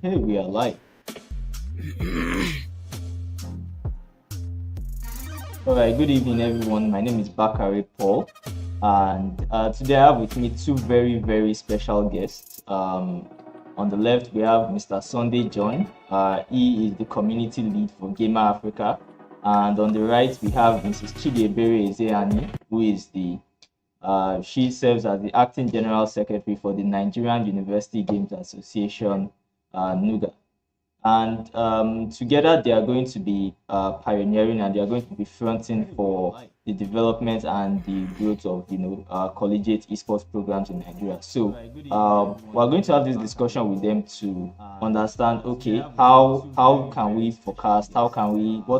Hey, we are live. All right, good evening, everyone. My name is Bakari Paul, and today I have with me two very, very special guests. On the left, we have Mr. Sunday John. He is the community lead for Gamr Africa, and on the right, we have Mrs. Chidiebere Ezeani, who is the she serves as the acting general secretary for the Nigerian University Games Association, NUGA. And together they are going to be pioneering, and they are going to be fronting for the development and the growth of collegiate esports programs in Nigeria. So we're going to have this discussion with them to understand, okay, how can we forecast, what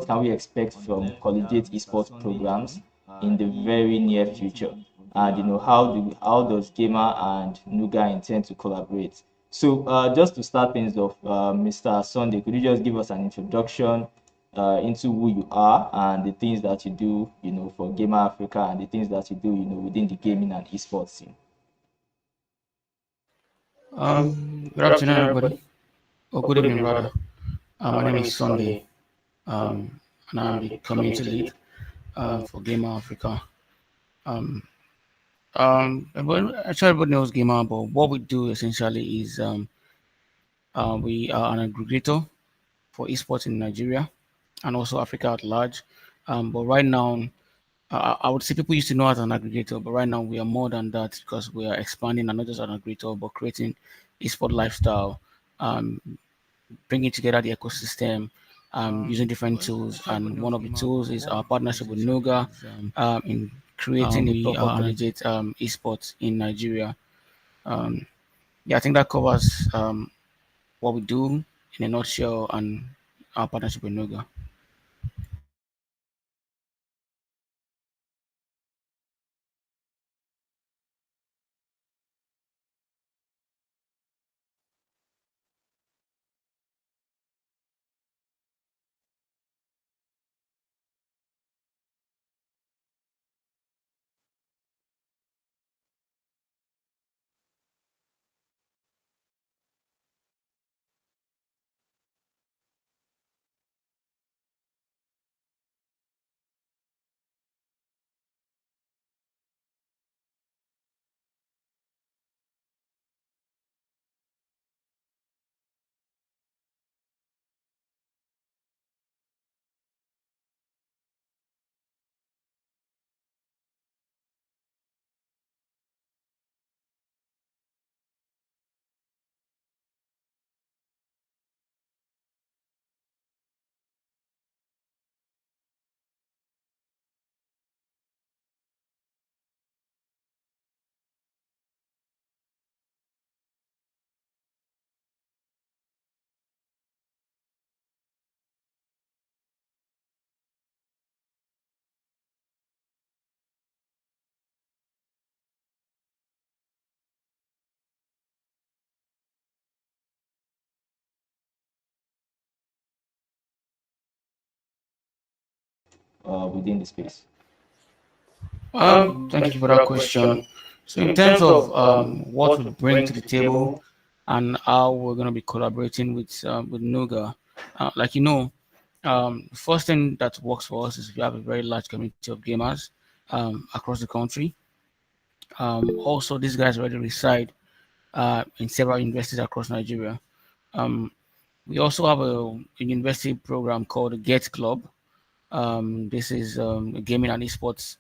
can we expect from collegiate esports programs in the very near future, and how does Gamer and Nuga intend to collaborate. So, just to start things off, Mr. Sunday, could you just give us an introduction into who you are and the things that you do, for Gamer Africa, and the things that you do, within the gaming and esports scene? Good afternoon, everybody. Or good evening, rather. My name is Sunday, and I'm the community lead for Gamer Africa. Actually, everybody knows Gamer, but what we do essentially is we are an aggregator for esports in Nigeria and also Africa at large. But right now, I would say people used to know as an aggregator, but right now we are more than that because we are expanding and not just an aggregator, but creating esport lifestyle, um, bringing together the ecosystem, using different tools. And one of the tools is our partnership with Noga in creating a proper collegiate esports in Nigeria. Um, yeah, I think that covers what we do in a nutshell and our partnership with Noga. Within the space? Thank you for that question. So, in terms of what we bring to the table and how we're going to be collaborating with Noga, like the first thing that works for us is we have a very large community of gamers across the country. Also, these guys already reside in several universities across Nigeria. Um, we also have a university program called the Get Club. This is a gaming and esports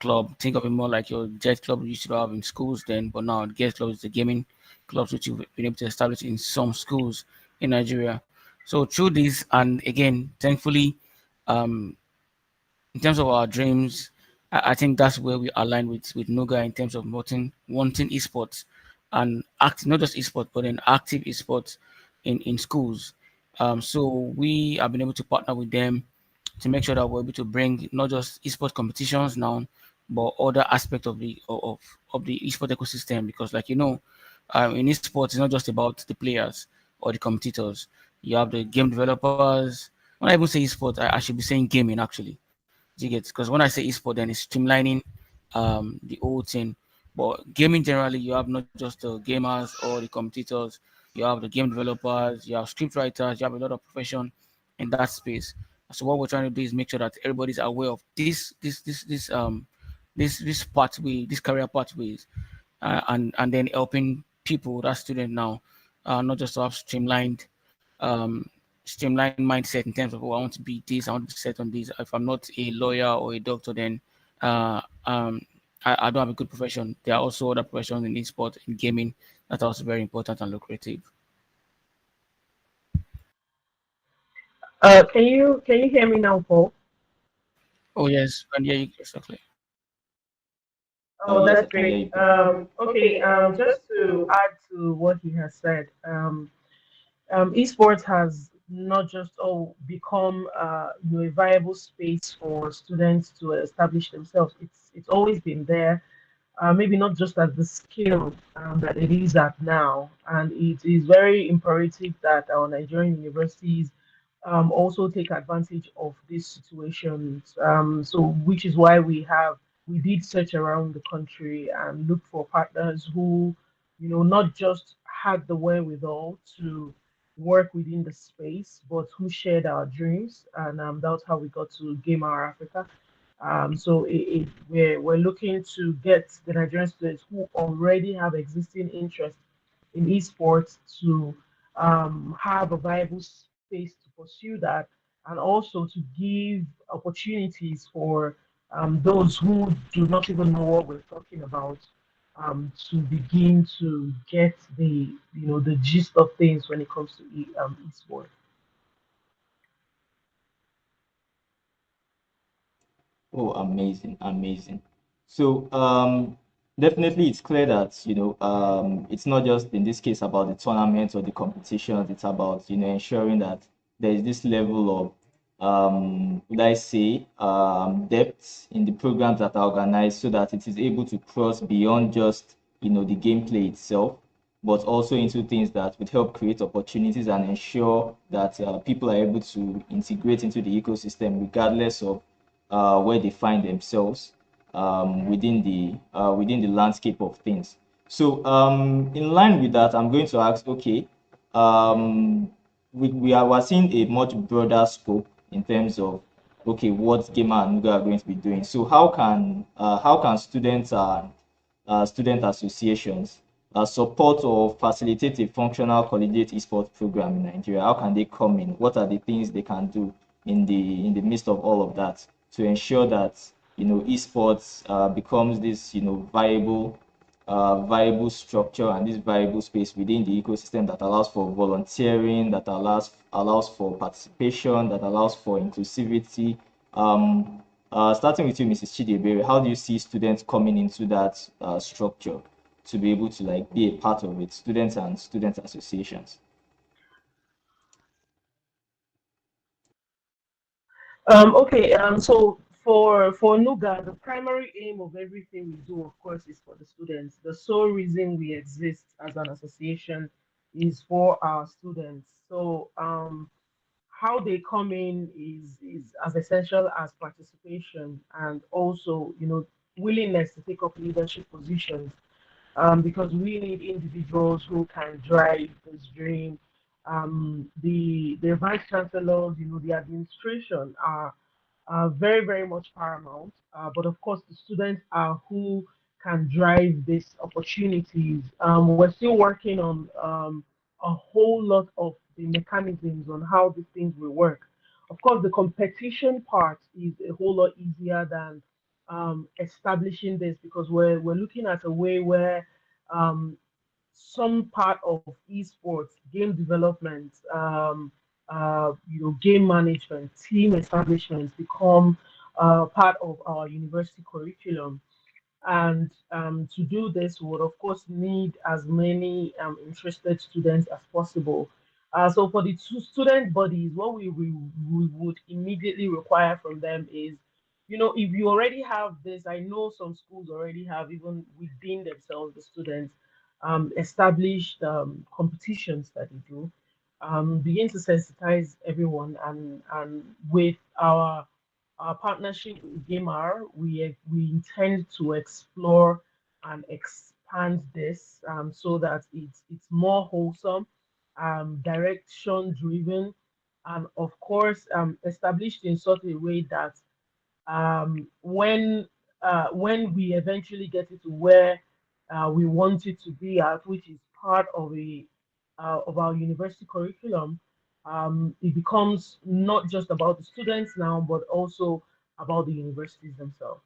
club. Think of it more like your jet club you used to have in schools then, but now Get Club is the gaming clubs which you've been able to establish in some schools in Nigeria. So through this, and again, thankfully, um, in terms of our dreams, I think that's where we align with Noga in terms of wanting esports and act not just esports but then active esports in schools. So we have been able to partner with them to make sure that we're able to bring not just esports competitions now, but other aspects of the esports ecosystem. Because, like in esports, it's not just about the players or the competitors. You have the game developers. When I even say esports, I should be saying gaming actually. Do you get? Because when I say esport, then it's streamlining the whole thing. But gaming generally, you have not just the gamers or the competitors. you have the game developers, you have script writers, you have a lot of profession in that space. So what we're trying to do is make sure that everybody's aware of this pathway, this career pathways, and then helping people, that student now, not just to have um, streamlined mindset in terms of, oh, I want to be this, I want to be set on this. If I'm not a lawyer or a doctor, then uh, um, I don't have a good profession. There are also other professions in esports, in gaming, that are also very important and lucrative. Can you hear me now, Paul? Oh yes, and yeah, exactly. Oh, Yes, that's I can hear great. you perfectly. Okay. Just to add to what he has said, esports has not just become a viable space for students to establish themselves. It's always been there, maybe not just at the scale that it is at now. And it is very imperative that our Nigerian universities also take advantage of these situations. So, which is why we did search around the country and look for partners who, not just had the wherewithal to work within the space, but who shared our dreams. And that's how we got to Gamr Africa. So we're looking to get the Nigerian students who already have existing interest in esports to have a viable space to pursue that, and also to give opportunities for those who do not even know what we're talking about to begin to get the gist of things when it comes to esports. Oh, amazing, amazing. So, definitely it's clear that, it's not just in this case about the tournaments or the competitions, it's about, ensuring that there is this level of, would I say, depth in the programs that are organized so that it is able to cross beyond just, the gameplay itself, but also into things that would help create opportunities and ensure that people are able to integrate into the ecosystem regardless of where they find themselves within the landscape of things. So, in line with that, I'm going to ask, okay, um, we're seeing a much broader scope in terms of okay what Gamer and Nuga are going to be doing. So, how can students and student associations support or facilitate a functional collegiate esports program in Nigeria? How can they come in? What are the things they can do in the midst of all of that to ensure that esports becomes this viable structure and this viable space within the ecosystem that allows for volunteering, that allows for participation, that allows for inclusivity. Starting with you, Mrs. Chidiebere, how do you see students coming into that structure to be able to like be a part of it, students and student associations? Okay, so for Nuga, the primary aim of everything we do, of course, is for the students. The sole reason we exist as an association is for our students. So how they come in is as essential as participation, and also willingness to take up leadership positions, because we need individuals who can drive this dream. The vice chancellors, the administration are very, very much paramount. But of course, the students are who can drive these opportunities. We're still working on a whole lot of the mechanisms on how these things will work. Of course, the competition part is a whole lot easier than establishing this, because we're looking at a way where um, some part of esports, game development, game management, team establishments become part of our university curriculum. And to do this, we would of course need as many interested students as possible. So for the two student bodies, what we would immediately require from them is, if you already have this, I know some schools already have, even within themselves, the students established competitions that they do. Begin to sensitize everyone, and with our partnership with Gamr, we intend to explore and expand this, so that it's more wholesome, direction driven, and of course established in such a way that when we eventually get it to where we want it to be at, which is part of our university curriculum, it becomes not just about the students now, but also about the universities themselves.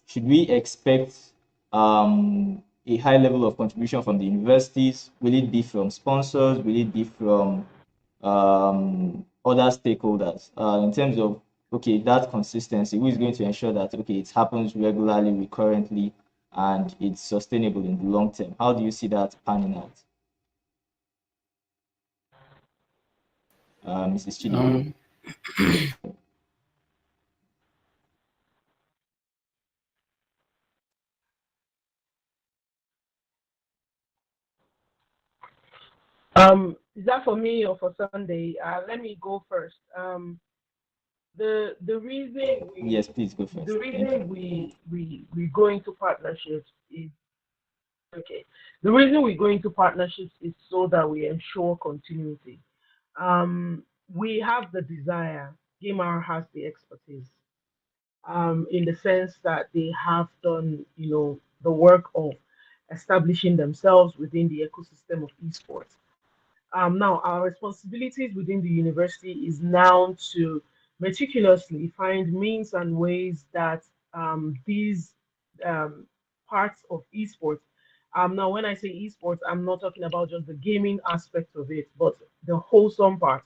Should we expect a high level of contribution from the universities? Will it be from sponsors? Will it be from other stakeholders? In terms of, okay, that consistency, who is going to ensure that, okay, it happens regularly, recurrently, and it's sustainable in the long term? How do you see that panning out? Mrs. Chidiebere? Um, Is that for me or for Sunday? Let me go first. The reason Yes, we please go the first. Thank you. reason we go into partnerships is okay. The reason we go into partnerships is so that we ensure continuity. We have the desire. Gamr has the expertise. In the sense that they have done, the work of establishing themselves within the ecosystem of esports. Now, our responsibilities within the university is now to meticulously find means and ways that these um, parts of esports. Now, when I say esports, I'm not talking about just the gaming aspect of it, but the wholesome part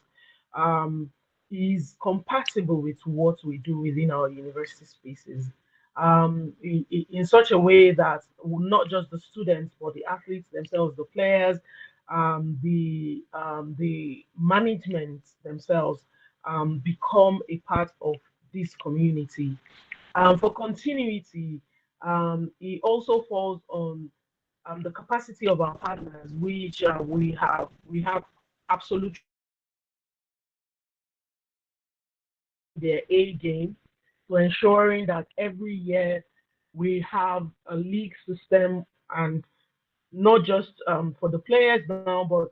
um, is compatible with what we do within our university spaces. In such a way that not just the students, but the athletes themselves, the players, the management themselves become a part of this community. For continuity, it also falls on the capacity of our partners, which we have absolutely their A game to ensuring that every year we have a league system, and not just for the players now, but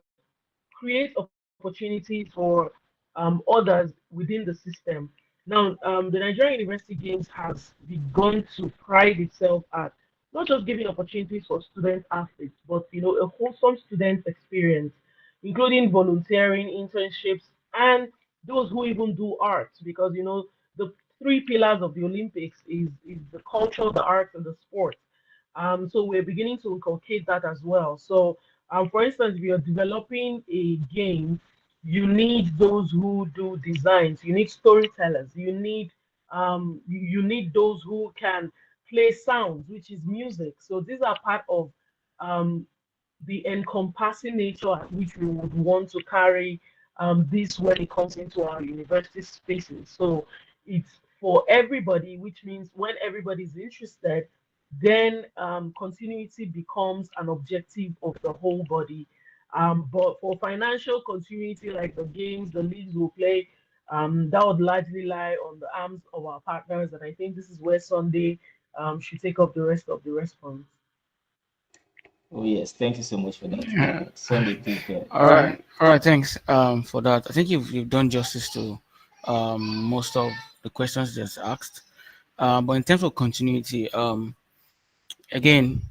create opportunities for others within the system. Now, the Nigerian University Games has begun to pride itself at not just giving opportunities for student athletes, but a wholesome student experience, including volunteering, internships, and those who even do arts, because the three pillars of the Olympics is the culture, the arts, and the sport. So we're beginning to inculcate that as well. So for instance, if you're developing a game, you need those who do designs, you need storytellers, you need those who can play sounds, which is music. So these are part of um, the encompassing nature at which we would want to carry this when it comes into our university spaces. So it's for everybody, which means when everybody's interested, then continuity becomes an objective of the whole body. But for financial continuity, like the games, the leagues will play, that would largely lie on the arms of our partners. And I think this is where Sunday should take up the rest of the response. Oh, yes. Thank you so much for that. Sunday, please go ahead. all right. Thanks for that. I think you've done justice to most of the questions just asked. But in terms of continuity, again,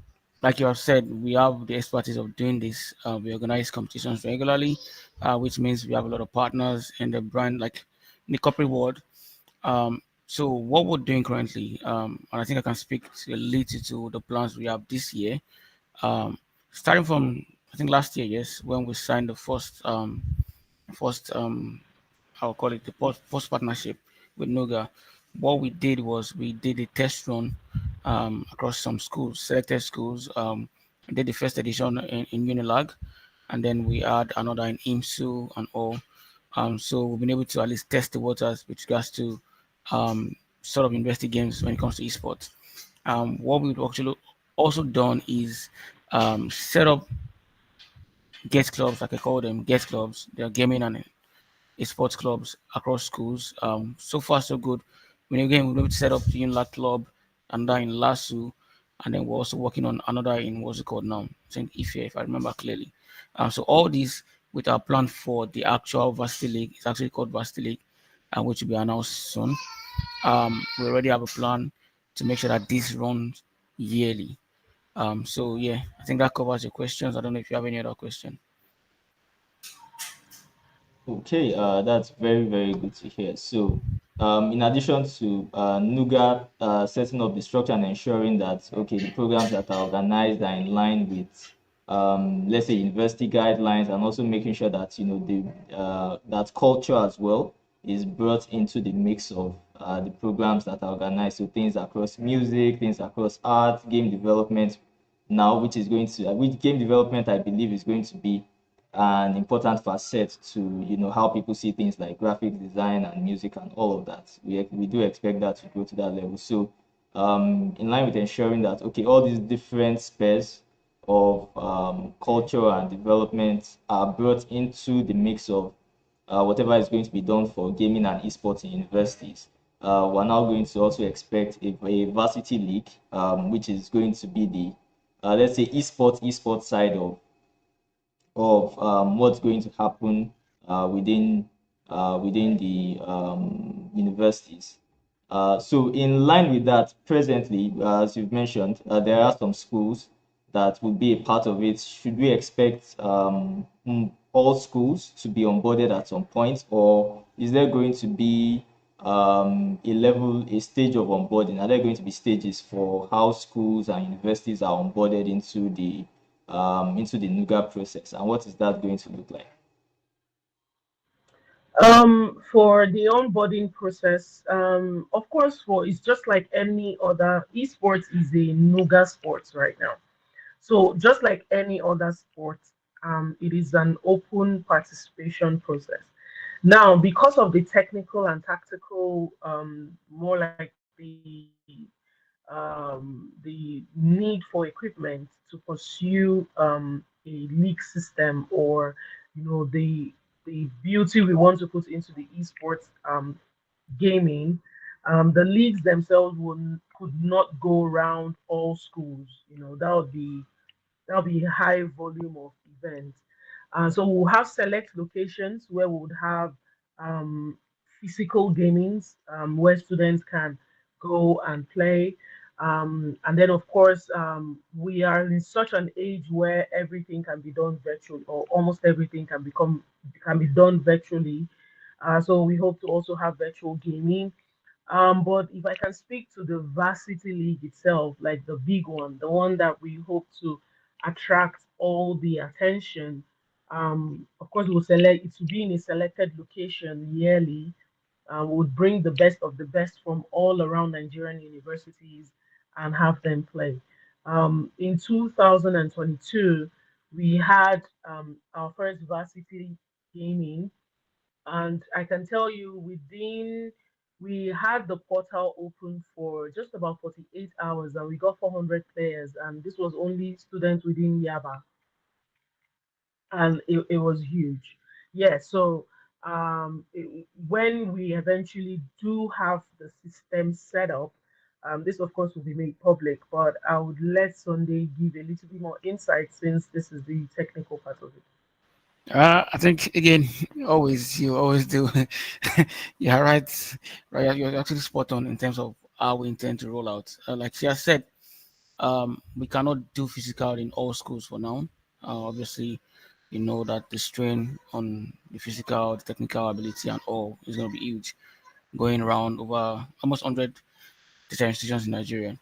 like you have said, we have the expertise of doing this. We organize competitions regularly, which means we have a lot of partners in the brand, like in the corporate world. So what we're doing currently, and I think I can speak a little to the plans we have this year. Um, starting from I think last year, yes, when we signed the first I'll call it the post partnership with Noga. What we did was we did a test run across some schools, selected schools. Did the first edition in Unilag, and then we had another in IMSU and all. So we've been able to at least test the waters with regards to sort of university games when it comes to esports. What we've actually also done is set up guest clubs, like I call them guest clubs. They are gaming and sports clubs across schools. So far, so good. When again, we're able to set up the Unilag club and that in Lasso, and then we're also working on another in what's it called now, Saint Ife, if I remember clearly. So all these with our plan for the actual Varsity League, it's actually called Varsity League, which will be announced soon. We already have a plan to make sure that this runs yearly. So yeah, I think that covers your questions. I don't know if you have any other question. Okay, that's very, very good to hear. So, in addition to Nuga setting up the structure and ensuring that, okay, the programs that are organized are in line with, let's say, university guidelines, and also making sure that, that culture as well is brought into the mix of the programs that are organized. So, things across music, things across art, game development now, which game development, I believe, is going to be an important facet to how people see things like graphic design and music and all of that. We do expect that to go to that level. So in line with ensuring that okay, all these different spheres of culture and development are brought into the mix of whatever is going to be done for gaming and esports in universities. We're now going to also expect a varsity league, which is going to be the let's say esports side of what's going to happen within within the universities. So in line with that, presently, as you've mentioned, there are some schools that will be a part of it. Should we expect all schools to be onboarded at some point, or is there going to be a stage of onboarding? Are there going to be stages for how schools and universities are onboarded into the Nuga process, and what is that going to look like? For the onboarding process, of course, for it's just like any other esports is a Nuga sports right now. So just like any other sport, it is an open participation process. Now, because of the technical and tactical, more like the need for equipment to pursue a league system, or the beauty we want to put into the esports gaming, the leagues themselves could not go around all schools. That'll be a high volume of events. So we'll have select locations where we would have um, physical gamings, where students can go and play. And then, of course, we are in such an age where everything can be done virtually, or almost everything can be done virtually. So we hope to also have virtual gaming. But if I can speak to the varsity league itself, like the big one, the one that we hope to attract all the attention, of course, we'll select it to be in a selected location yearly. Would bring the best of the best from all around Nigerian universities and have them play. In 2022, we had our first varsity gaming, and I can tell you we had the portal open for just about 48 hours, and we got 400 players, and this was only students within Yaba, and it was huge. Yeah, so when we eventually do have the system set up, this of course will be made public, but I would let Sunday give a little bit more insight since this is the technical part of it. I think again, always you always do. Yeah, right. Right, you're actually spot on in terms of how we intend to roll out. Like she has said, we cannot do physical in all schools for now. Obviously, you know that the strain on the physical, the technical ability, and all is going to be huge. Going around over almost 100 teacher institutions in Nigeria.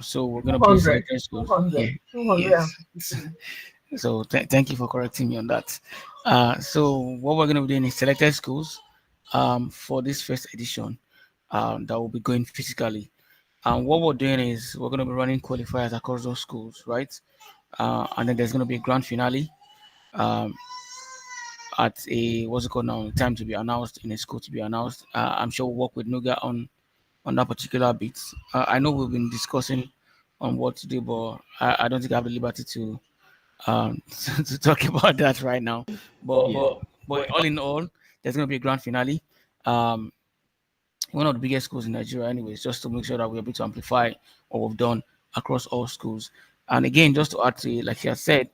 So we're going to be 200, selected schools. Yeah, 200, yes. 253. So thank you for correcting me on that. So what we're going to be doing is selected schools for this first edition that will be going physically. And what we're doing is we're going to be running qualifiers across those schools, right? And then there's going to be a grand finale um, at a what's it called now? Time to be announced in a school to be announced. I'm sure we'll work with Nuga on that particular bit. I know we've been discussing on what to do, but I don't think I have the liberty to to talk about that right now. But Yeah. but but all in all, there's going to be a grand finale. Um, one of the biggest schools in Nigeria, anyways, just to make sure that we're able to amplify what we've done across all schools. And again, just to add to it, like she has said,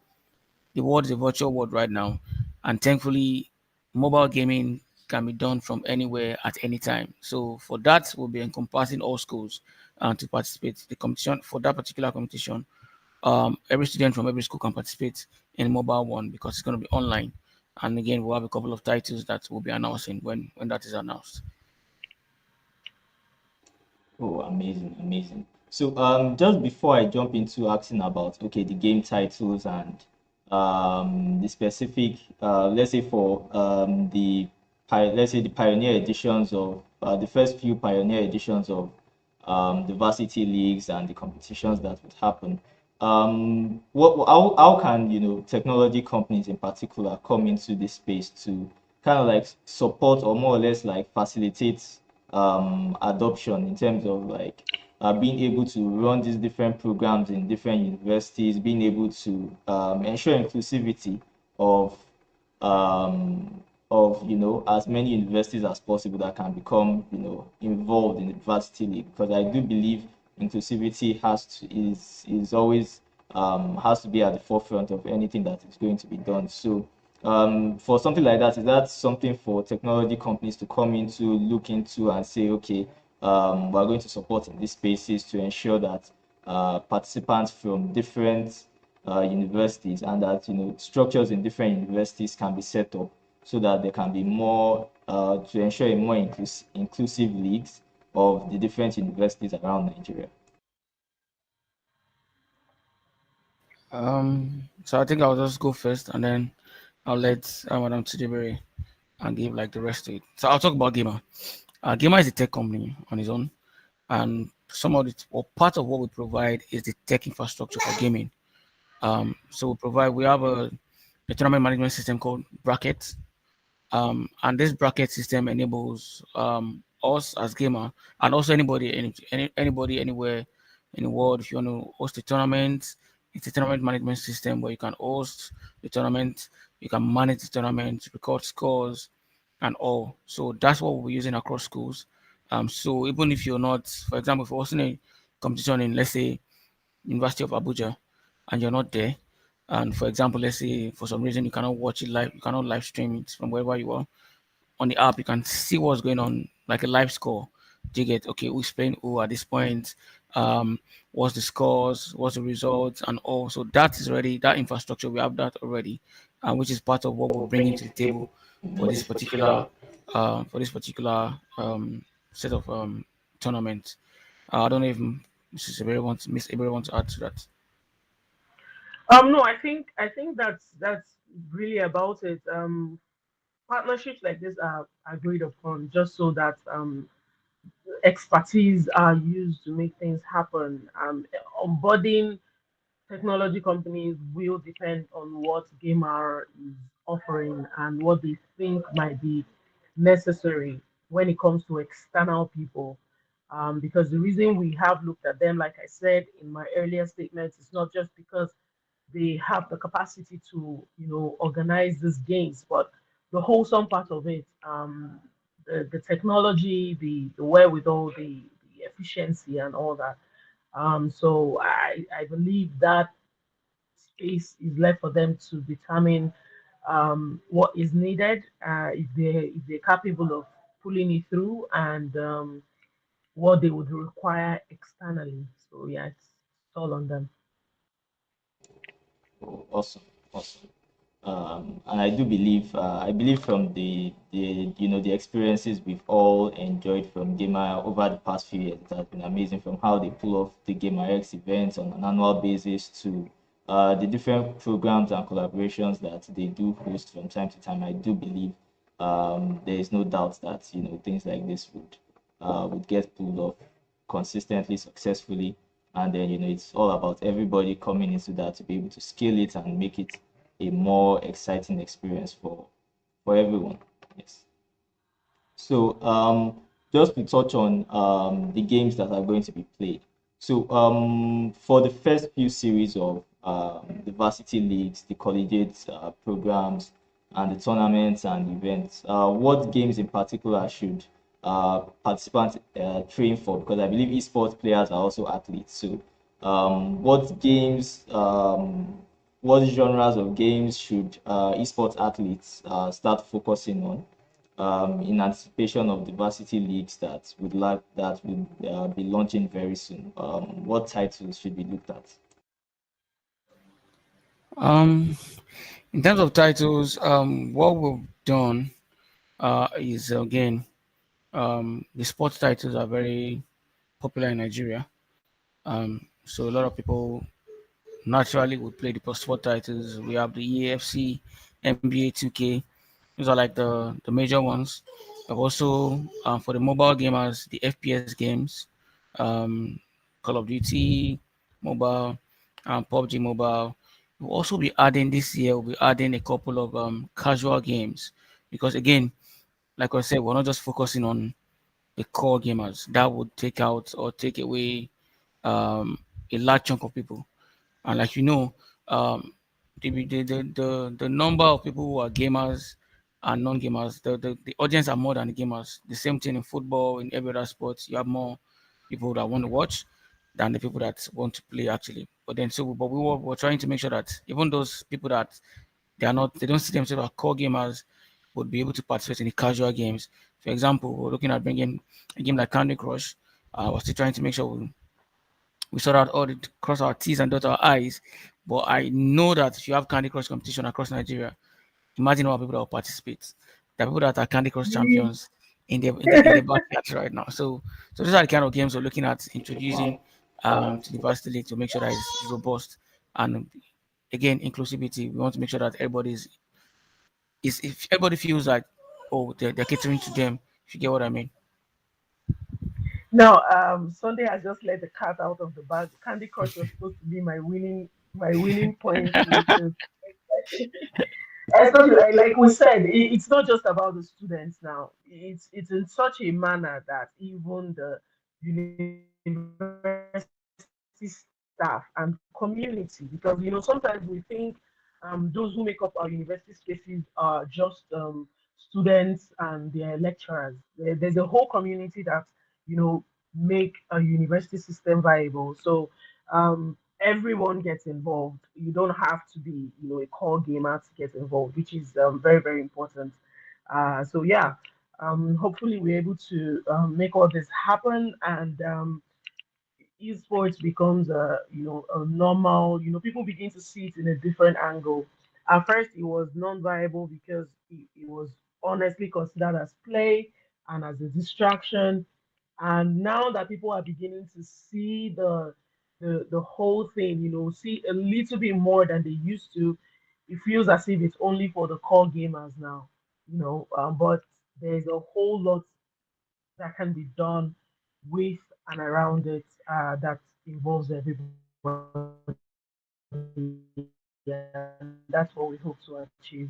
the world is a virtual world right now, and thankfully, mobile gaming can be done from anywhere at any time. So for that, we'll be encompassing all schools to participate. The competition for that particular competition, every student from every school can participate in mobile one because it's going to be online. And again, we'll have a couple of titles that we'll be announcing when that is announced. Oh, amazing, amazing. So, just before I jump into asking about okay the game titles and the specific let's say for let's say the pioneer editions of the first few pioneer editions of the varsity leagues and the competitions that would happen. How can technology companies in particular come into this space to kind of like support or more or less like facilitate adoption in terms of like being able to run these different programs in different universities, being able to ensure inclusivity of as many universities as possible that can become involved in the varsity league, because I do believe inclusivity is always has to be at the forefront of anything that is going to be done. So for something like that, is that something for technology companies to come into, look into, and say, okay, we're going to support in these spaces to ensure that participants from different universities and that structures in different universities can be set up so that there can be more to ensure a more inclusive leagues of the different universities around Nigeria. So I think I'll just go first, and then I'll let Madam Chidiebere and give like the rest to it. So I'll talk about Gamer. Gamer is a tech company on its own, and some of it or part of what we provide is the tech infrastructure for gaming. So we have a tournament management system called Bracket, and this bracket system enables us as gamer and also anybody anywhere in the world. If you want to host a tournament, it's a tournament management system where you can host the tournament, you can manage the tournament, record scores, and all. So that's what we're using across schools. So even if you're not, for example, if you're hosting a competition in, let's say, University of Abuja, and you're not there, and for example, let's say for some reason you cannot watch it live, you cannot live stream it from wherever you are, on the app, you can see what's going on, like a live score. Do you get okay? Who's playing who at this point? Um, what's the scores? What's the results? And all. So that is already that infrastructure. We have that already, which is part of what we're bringing to the table for this particular set of tournament. I don't know if Miss Iberi wants to add to that. No, I think that's really about it. Partnerships like this are agreed upon just so that expertise are used to make things happen. Onboarding technology companies will depend on what Gamr is offering and what they think might be necessary when it comes to external people. Because the reason we have looked at them, like I said in my earlier statements, is not just because they have the capacity to, organize these games, but the wholesome part of it, the technology, the wherewithal, the efficiency, and all that. So I believe that space is left for them to determine what is needed, if they're capable of pulling it through, and what they would require externally. So yeah, it's all on them. Oh, awesome, awesome. And I do believe, I believe from the experiences we've all enjoyed from Gamer over the past few years, it has been amazing. From how they pull off the Gamer X events on an annual basis to the different programs and collaborations that they do host from time to time. I do believe there is no doubt that things like this would get pulled off consistently, successfully, and then it's all about everybody coming into that to be able to scale it and make it a more exciting experience for everyone. Yes. So just to touch on the games that are going to be played. So for the first few series of the varsity leagues, the collegiate programs, and the tournaments and events, what games in particular should participants train for? Because I believe esports players are also athletes. So what games, what genres of games should esports athletes start focusing on in anticipation of the varsity leagues that will be launching very soon? What titles should be looked at? Um, in terms of titles, what we've done is again, the sports titles are very popular in Nigeria. So a lot of people naturally would play the sport titles. We have the EAFC, NBA 2K. Those are like the major ones. But also for the mobile gamers, the FPS games, um, Call of Duty mobile, PUBG mobile. We'll also be adding this year. We'll be adding a couple of casual games because again, like I said, we're not just focusing on the core gamers. That would take out or take away a large chunk of people. And like um, the number of people who are gamers and non-gamers, the audience are more than the gamers. The same thing in football, in every other sports, you have more people that want to watch than the people that want to play actually. But we're trying to make sure that even those people that they don't see themselves as core gamers would be able to participate in the casual games. For example, we're looking at bringing a game like Candy Crush. We're still trying to make sure we sort out all the cross our T's and dot our I's. But I know that if you have Candy Crush competition across Nigeria, imagine how people that will participate. There are people that are Candy Crush champions in the backyard right now. So those are the kind of games we're looking at introducing to the varsity league to make sure that it's robust and again inclusivity. We want to make sure that if everybody feels like they're catering to them, if you get what I mean. Now, Sunday has just let the cat out of the bag. Candy Crush was supposed to be my winning point to especially like we said, it's not just about the students now. It's in such a manner that even the university staff and community, because sometimes we think those who make up our university spaces are just students and their lecturers. There's a whole community that you know make a university system viable. So everyone gets involved. You don't have to be, a core gamer to get involved, which is very, very important. So yeah, hopefully we're able to make all this happen, and esports becomes a normal. People begin to see it in a different angle. At first, it was non-viable because it was honestly considered as play and as a distraction, and now that people are beginning to see the whole thing, see a little bit more than they used to, it feels as if it's only for the core gamers now. But there's a whole lot that can be done with and around it that involves everybody. And that's what we hope to achieve.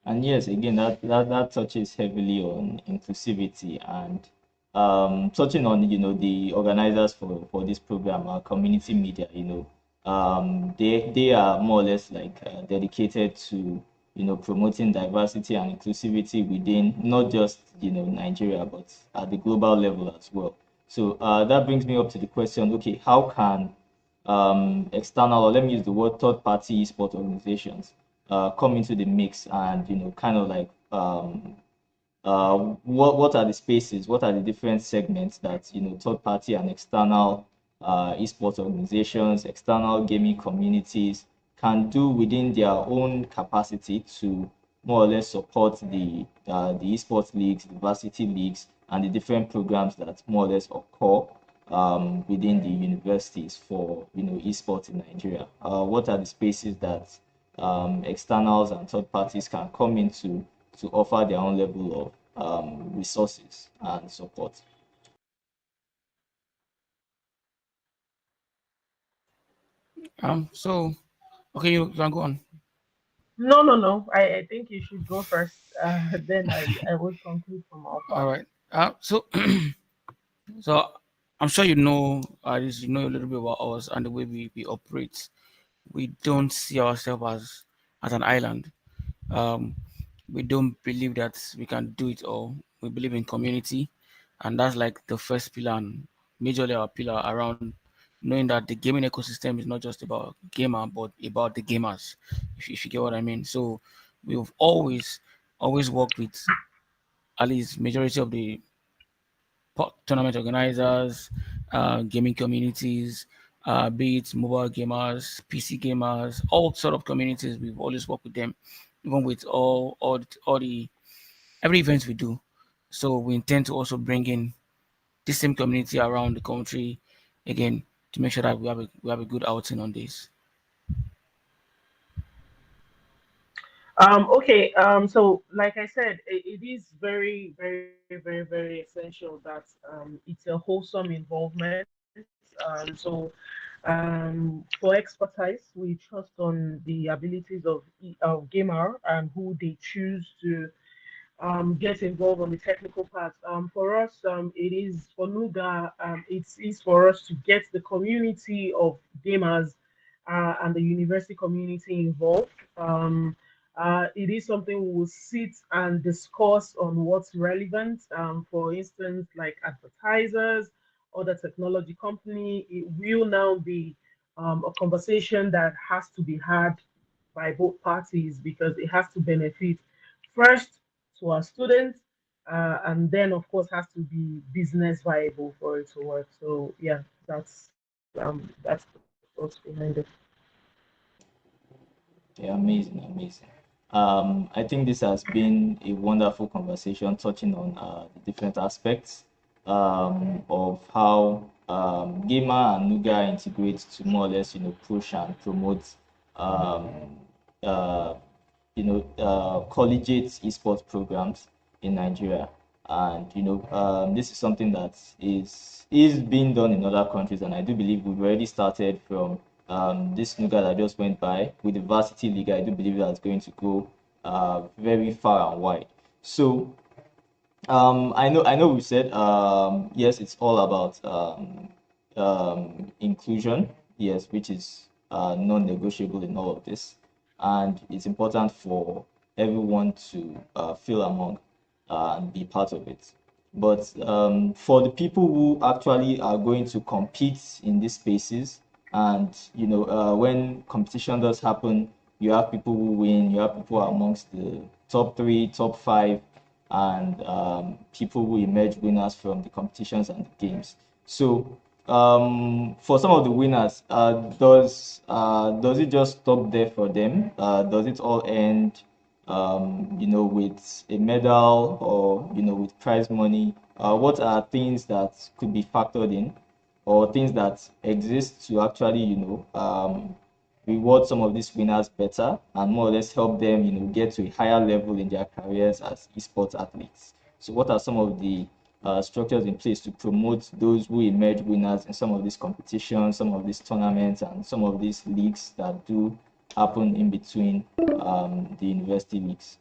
And yes, again, that touches heavily on inclusivity and touching on the organizers for this program, our community media. They are more or less like dedicated to promoting diversity and inclusivity within not just Nigeria but at the global level as well. So that brings me up to the question: okay, how can external, or let me use the word third party sport organizations come into the mix and kind of like what are the spaces, what are the different segments that third party and external esports organizations, external gaming communities can do within their own capacity to more or less support the esports leagues, the varsity leagues, and the different programs that more or less occur within the universities for esports in Nigeria. What are the spaces that externals and third parties can come into to offer their own level of resources and support? So okay, you can go on. No, no, no. I think you should go first. Then I will conclude from our All part. right. So so I'm sure you know, at least you know a little bit about us and the way we operate. We don't see ourselves as an island. Um, we don't believe that we can do it all. We believe in community, and that's like the first pillar and majorly our pillar around knowing that the gaming ecosystem is not just about gamer, but about the gamers. If you get what I mean. So we've always worked with at least majority of the tournament organizers, gaming communities, be it mobile gamers, PC gamers, all sort of communities. We've always worked with them, even with all the every event we do. So we intend to also bring in the same community around the country again to make sure that we have a good outing on this. Okay. So, like I said, it is very, very, very, very essential that it's a wholesome involvement. So, for expertise, we trust on the abilities of Gamr and who they choose to get involved on the technical part. For us, it is for Nuga, it is for us to get the community of gamers and the university community involved. It is something we will sit and discuss on what's relevant. For instance, like advertisers or the technology company, it will now be a conversation that has to be had by both parties because it has to benefit first to our students, and then of course has to be business viable for it to work. So yeah, that's the thoughts behind it. Yeah, amazing, amazing. I think this has been a wonderful conversation touching on the different aspects of how Gamer and Nuga integrate to more or less, push and promote, um, uh, collegiate esports programs in Nigeria. And this is something that is being done in other countries, and I do believe we've already started from this Nuga that just went by with the varsity league. I do believe that's going to go very far and wide. So I know we said yes, it's all about inclusion, yes, which is non-negotiable in all of this, and it's important for everyone to feel among and be part of it. But for the people who actually are going to compete in these spaces, and when competition does happen, you have people who win, you have people amongst the top three, top five, and people who emerge winners from the competitions and the games. So for some of the winners, does it just stop there for them? Does it all end, with a medal or with prize money? What are things that could be factored in, or things that exist to actually, reward some of these winners better and more or less help them, get to a higher level in their careers as esports athletes? So, what are some of the structures in place to promote those who emerge winners in some of these competitions, some of these tournaments, and some of these leagues that do happen in between the university leagues?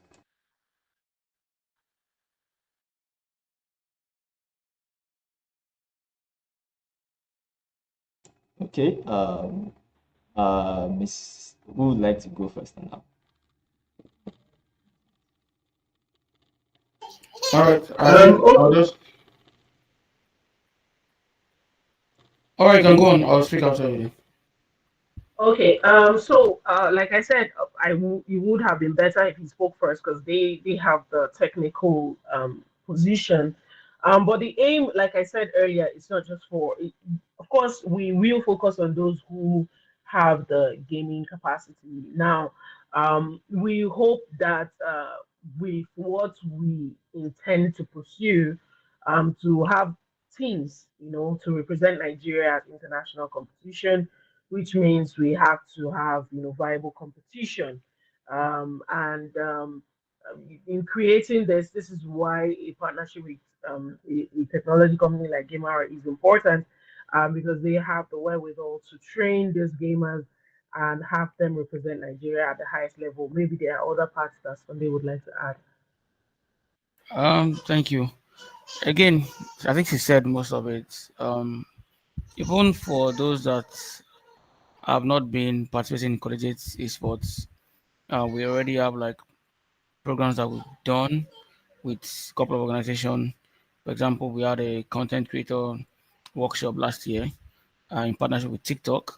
Okay, Miss, who would like to go first now? All right. I think I'll Okay. just. All right, you can go on. I'll speak after you. Okay. So, like I said, it would have been better if he spoke first because they have the technical position. But the aim, like I said earlier, it's not just for. Of course, we will focus on those who have the gaming capacity. Now, we hope that with what we intend to pursue, to have teams, to represent Nigeria at international competition, which means we have to have, viable competition. And in creating this is why a partnership with a technology company like Gamr is important, because they have the wherewithal to train these gamers and have them represent Nigeria at the highest level. Maybe there are other parts that somebody would like to add. Thank you. Again, I think she said most of it. Even for those that have not been participating in collegiate esports, we already have like programs that we've done with a couple of organizations. For example, we had a content creator workshop last year in partnership with TikTok.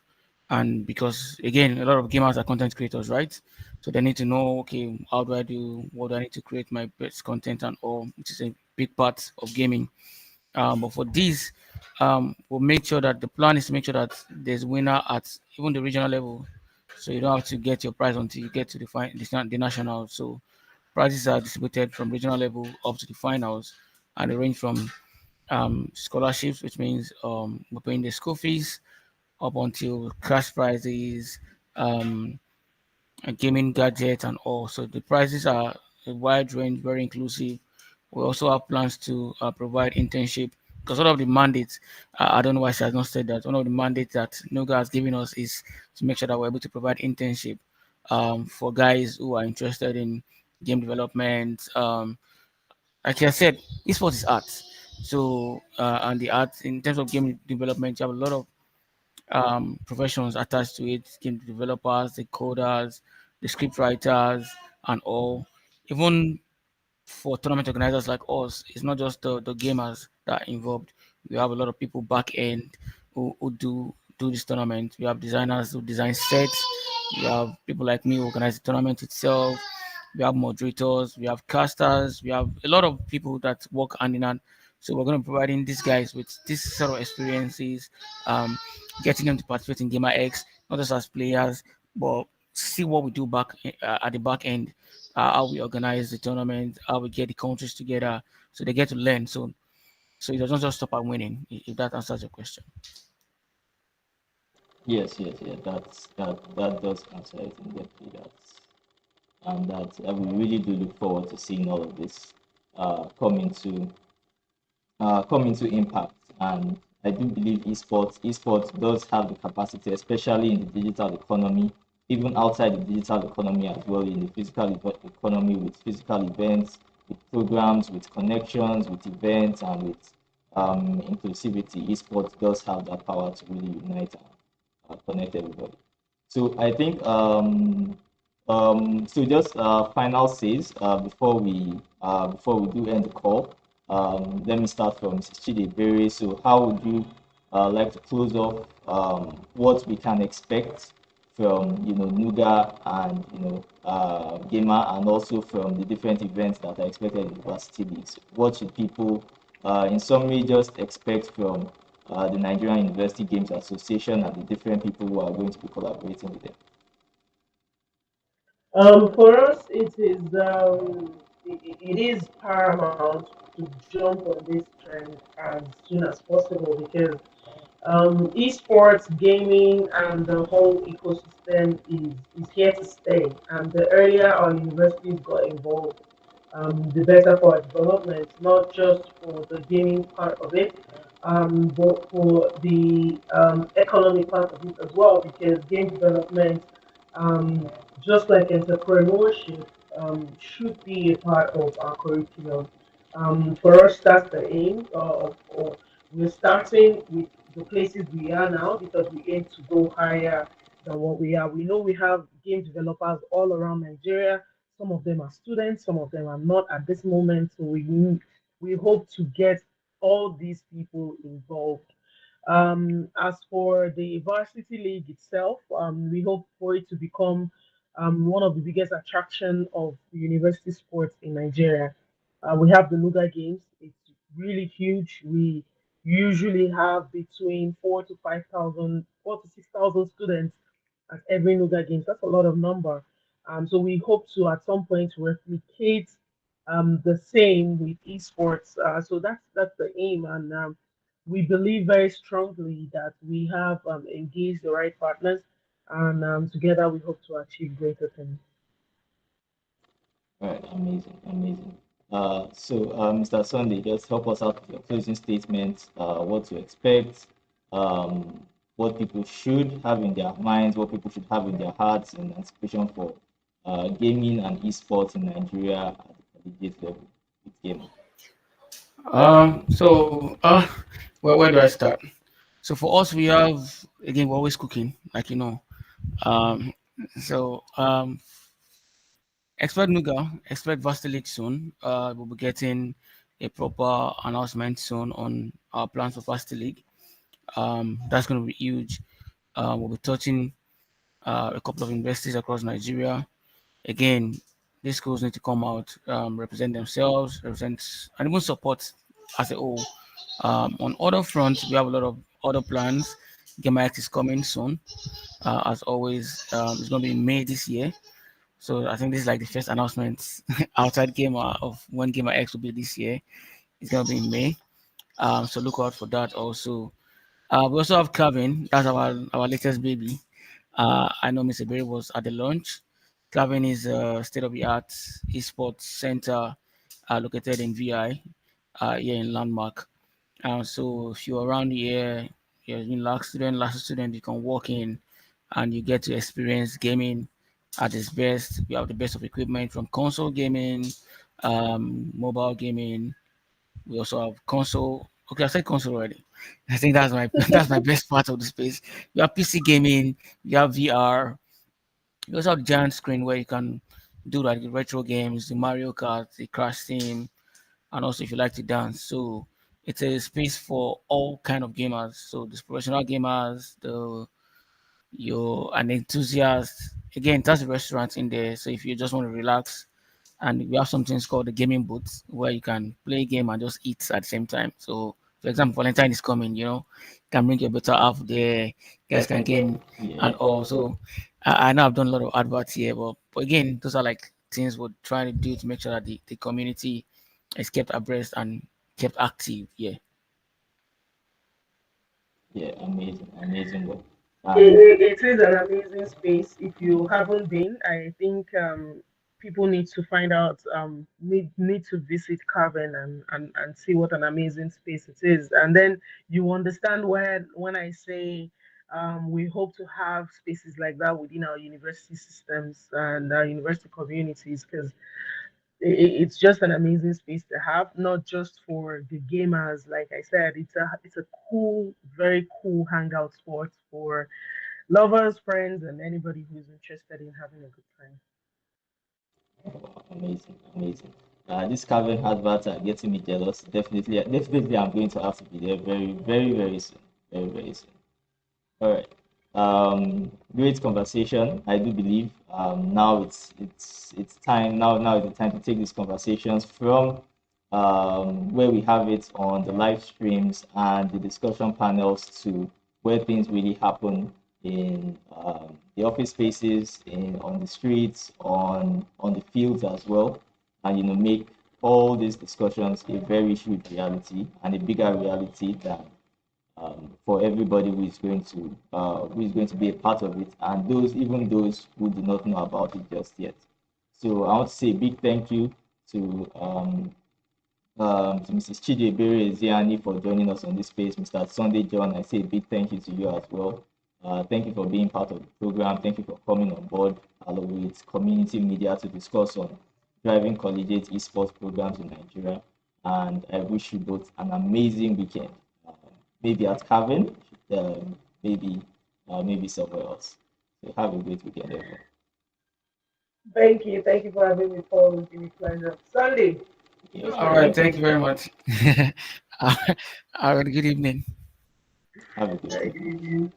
And because again, a lot of gamers are content creators, right? So they need to know, okay, how do I do? What do I need to create my best content and all, which is a big part of gaming. But for this, we'll make sure that the plan is to make sure that there's winner at even the regional level. So you don't have to get your prize until you get to the national. So prizes are distributed from regional level up to the finals, and they range from scholarships, which means we're paying the school fees, up until cash prizes, um, gaming gadgets, and all. So the prices are a wide range, very inclusive. We also have plans to provide internship because one of the mandates, I don't know why she has not said that. One of the mandates that Noga has given us is to make sure that we're able to provide internship for guys who are interested in game development. Like I said, esports is art. So, and the art in terms of game development, you have a lot of professions attached to it: game developers, the coders, the script writers, and all. Even for tournament organizers like us, it's not just the gamers that are involved. We have a lot of people back end who do this tournament. We have designers who design sets. We have people like me who organize the tournament itself. We have moderators. We have casters. We have a lot of people that work hand in hand. So we're going to be providing these guys with this sort of experiences, um, getting them to participate in Gamer X, not just as players, but see what we do back at the back end, how we organize the tournament, how we get the countries together, so they get to learn. So it doesn't just stop at winning. If that answers your question. Yes, yes, yeah. That does answer it in depth. And that we really do look forward to seeing all of this come into impact. And I do believe esports does have the capacity, especially in the digital economy, even outside the digital economy as well, in the physical economy, with physical events, with programs, with connections, with events, and with inclusivity. Esports does have that power to really unite and connect everybody. So I think so just final says before we do end the call. Let me start from Mrs. Chidiebere. So how would you like to close off what we can expect from Nuga and Gamer, and also from the different events that are expected in the varsity leagues? What should people in summary just expect from the Nigerian University Games Association and the different people who are going to be collaborating with them? For us, it is paramount to jump on this trend as soon as possible, because esports, gaming, and the whole ecosystem is here to stay. And the earlier our universities got involved, the better for our development, not just for the gaming part of it, but for the economic part of it as well, because game development, um, just like entrepreneurship, should be a part of our curriculum. For us, that's the aim. We're starting with the places we are now because we aim to go higher than what we are. We know we have game developers all around Nigeria. Some of them are students, some of them are not at this moment. So we hope to get all these people involved. As for the varsity league itself, we hope for it to become one of the biggest attraction of university sports in Nigeria. We have the Nuga Games. It's really huge. We usually have between 4 to 6,000 students at every Nuga Games. That's a lot of number. So we hope to at some point replicate the same with esports. So that's the aim, and we believe very strongly that we have engaged the right partners, and together we hope to achieve greater things. All right, amazing, amazing. Mr. Sunday, just help us out with your closing statements, what to expect, what people should have in their minds, what people should have in their hearts in anticipation for gaming and esports in Nigeria at the collegiate level with gaming. So, where do I start? So for us, we have again we're always cooking, like you know. Um, so expect Nuga, expect Varsity League soon. We'll be getting a proper announcement soon on our plans for Varsity League. That's going to be huge. We'll be touching a couple of universities across Nigeria. Again, these schools need to come out, represent themselves, represent, and even support as a whole. On other fronts, we have a lot of other plans. Gamr is coming soon. As always, it's going to be in May this year. So I think this is like the first announcement outside Gamer of when Gamer X will be this year. It's going to be in May. So look out for that also. We also have Calvin. That's our latest baby. I know Mr. Berry was at the launch. Calvin is a state-of-the-art esports center located in VI here in Landmark. So if you're around here, you're in last student, you can walk in and you get to experience gaming at its best. We have the best of equipment from console gaming, mobile gaming. We also have console. Okay, I said console already. I think that's my that's my best part of the space. You have PC gaming, you have VR. You also have the giant screen where you can do like the retro games, the Mario Kart, the Crash Team, and also if you like to dance. So it's a space for all kind of gamers. So the professional gamers, the you're an enthusiast. Again, that's a restaurant in there. So if you just want to relax, and we have something called the gaming booth where you can play a game and just eat at the same time. So, for example, Valentine is coming. You can bring your better half there. You guys can game and Yeah, also. I know I've done a lot of adverts here, but again, those are like things we're trying to do to make sure that the community is kept abreast and kept active. Yeah. yeah, amazing, amazing work. It is an amazing space. If you haven't been, I think people need to find out, need to visit Cavern and see what an amazing space it is. And then you understand when I say we hope to have spaces like that within our university systems and our university communities because it's just an amazing space to have, not just for the gamers. Like I said, it's a cool, very cool hangout spot for lovers, friends, and anybody who's interested in having a good time. Amazing, amazing. This Calvin adverts are getting me jealous. Definitely, definitely, I'm going to have to be there very, very, very soon. Very, very soon. All right. Great conversation. I do believe now it's time. Now is the time to take these conversations from where we have it on the live streams and the discussion panels to where things really happen in the office spaces, in on the streets, on the fields as well, and make all these discussions a very huge reality and a bigger reality than for everybody who is going to be a part of it, and those who do not know about it just yet. So I want to say a big thank you to Mrs. Chidiebere Ezeani for joining us on this space. Mr. Sunday John, I say a big thank you to you as well. Thank you for being part of the program. Thank you for coming on board along with community media to discuss on driving collegiate esports programs in Nigeria. And I wish you both an amazing weekend. Maybe at Cavern, maybe maybe somewhere else. So have a great weekend, everyone. Thank you. Thank you for having me, Paul. It's been a pleasure. Sunday, Yes, take All care. right. thank Thank you. you very much. All right. Good evening. Have a good Good evening. evening.